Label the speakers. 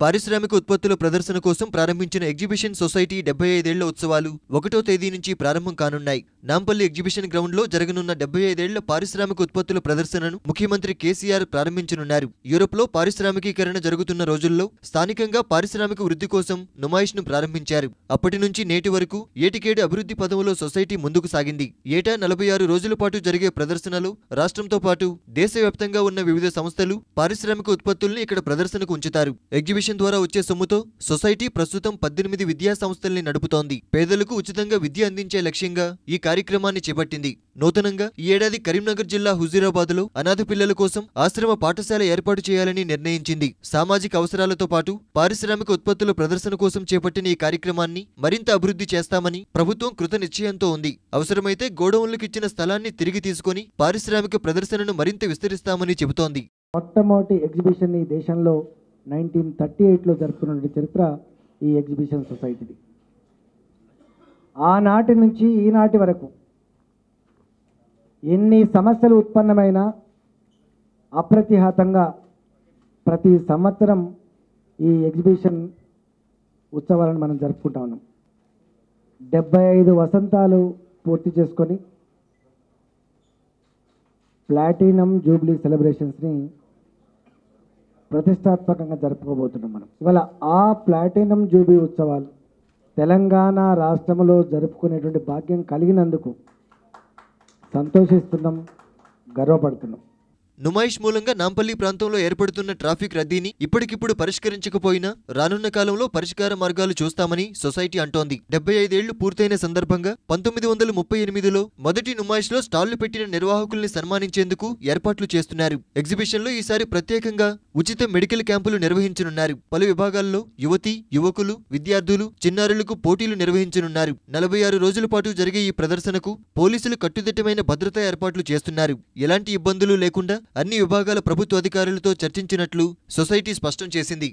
Speaker 1: పారిశ్రామిక ఉత్పత్తుల ప్రదర్శన కోసం ప్రారంభించిన ఎగ్జిబిషన్ సొసైటీ 75 ఏళ్ల ఉత్సవాలు 1వ తేదీ నుంచి ప్రారంభం కానున్నాయి. నాంపల్లి ఎగ్జిబిషన్ గ్రౌండ్లో జరగనున్న 75 ఏళ్ల పారిశ్రామిక ఉత్పత్తుల ప్రదర్శనను ముఖ్యమంత్రి కేసీఆర్ ప్రారంభించనున్నారు. యూరోప్లో పారిశ్రామికీకరణ జరుగుతున్న రోజుల్లో స్థానికంగా పారిశ్రామిక వృద్ధి కోసం నుమాయిష్ను ప్రారంభించారు. అప్పటి నుంచి నేటి వరకు ఏటికేడు అభివృద్ధి పథంలో సొసైటీ ముందుకు సాగింది. ఏటా 46 రోజుల పాటు జరిగే ప్రదర్శనలో రాష్ట్రంతో పాటు దేశవ్యాప్తంగా ఉన్న వివిధ సంస్థలు పారిశ్రామిక ఉత్పత్తుల్ని ఇక్కడ ప్రదర్శనకు ఉంచుతారు. ఎగ్జిబిషన్ ద్వారా వచ్చే సొమ్ముతో సొసైటీ ప్రస్తుతం 18 విద్యా సంస్థల్ని నడుపుతోంది. పేదలకు ఉచితంగా విద్య అందించే లక్ష్యంగా ఈ కార్యక్రమాన్ని చేపట్టింది. నూతనంగా ఈ ఏడాది కరీంనగర్ జిల్లా హుజూరాబాద్లో అనాథ పిల్లల కోసం ఆశ్రమ పాఠశాల ఏర్పాటు చేయాలని నిర్ణయించింది. సామాజిక అవసరాలతో పాటు పారిశ్రామిక ఉత్పత్తుల ప్రదర్శన కోసం చేపట్టిన ఈ కార్యక్రమాన్ని మరింత అభివృద్ధి చేస్తామని ప్రభుత్వం కృత నిశ్చయంతో ఉంది. అవసరమైతే గోడౌన్లకు ఇచ్చిన స్థలాన్ని తిరిగి తీసుకుని పారిశ్రామిక ప్రదర్శనను మరింత విస్తరిస్తామని చెబుతోంది.
Speaker 2: మొట్టమొదటి ఎగ్జిబిషన్ ఈ దేశంలో 1938లో జరుపుకున్న చరిత్ర ఈ ఎగ్జిబిషన్ సొసైటీది. ఆనాటి నుంచి ఈనాటి వరకు ఎన్ని సమస్యలు ఉత్పన్నమైనా అప్రతిహతంగా ప్రతి సంవత్సరం ఈ ఎగ్జిబిషన్ ఉత్సవాలను మనం జరుపుకుంటా ఉన్నాం. 75 వసంతాలు పూర్తి చేసుకొని ప్లాటినం జూబ్లీ సెలబ్రేషన్స్ని ప్రతిష్టాత్మకంగా జరుపుకోబోతున్నాం మనం. ఇవాళ ఆ ప్లాటినం జూబ్లీ ఉత్సవాలు తెలంగాణ రాష్ట్రంలో జరుపుకునేటువంటి భాగ్యం కలిగినందుకు సంతోషిస్తున్నాం, గర్వపడుతున్నాం.
Speaker 1: నుమాయిష్ మూలంగా నాంపల్లి ప్రాంతంలో ఏర్పడుతున్న ట్రాఫిక్ రద్దీని ఇప్పటికిప్పుడు పరిష్కరించకపోయినా రానున్న కాలంలో పరిష్కార మార్గాలు చూస్తామని సొసైటీ అంటోంది. 75 ఏళ్లు పూర్తయిన సందర్భంగా 1938లో మొదటి నుమాయిష్లో స్టాళ్లు పెట్టిన నిర్వాహకుల్ని సన్మానించేందుకు ఏర్పాట్లు చేస్తున్నారు. ఎగ్జిబిషన్లో ఈసారి ప్రత్యేకంగా ఉచిత మెడికల్ క్యాంపులు నిర్వహించనున్నారు. పలు విభాగాల్లో యువతి, యువకులు, విద్యార్థులు, చిన్నారులకు పోటీలు నిర్వహించనున్నారు. 46 రోజుల పాటు జరిగే ఈ ప్రదర్శనకు పోలీసులు కట్టుదిట్టమైన భద్రతా ఏర్పాట్లు చేస్తున్నారు. ఎలాంటి ఇబ్బందులు లేకుండా అన్ని విభాగాల ప్రభుత్వ అధికారులతో చర్చించినట్లు సొసైటీ స్పష్టం చేసింది.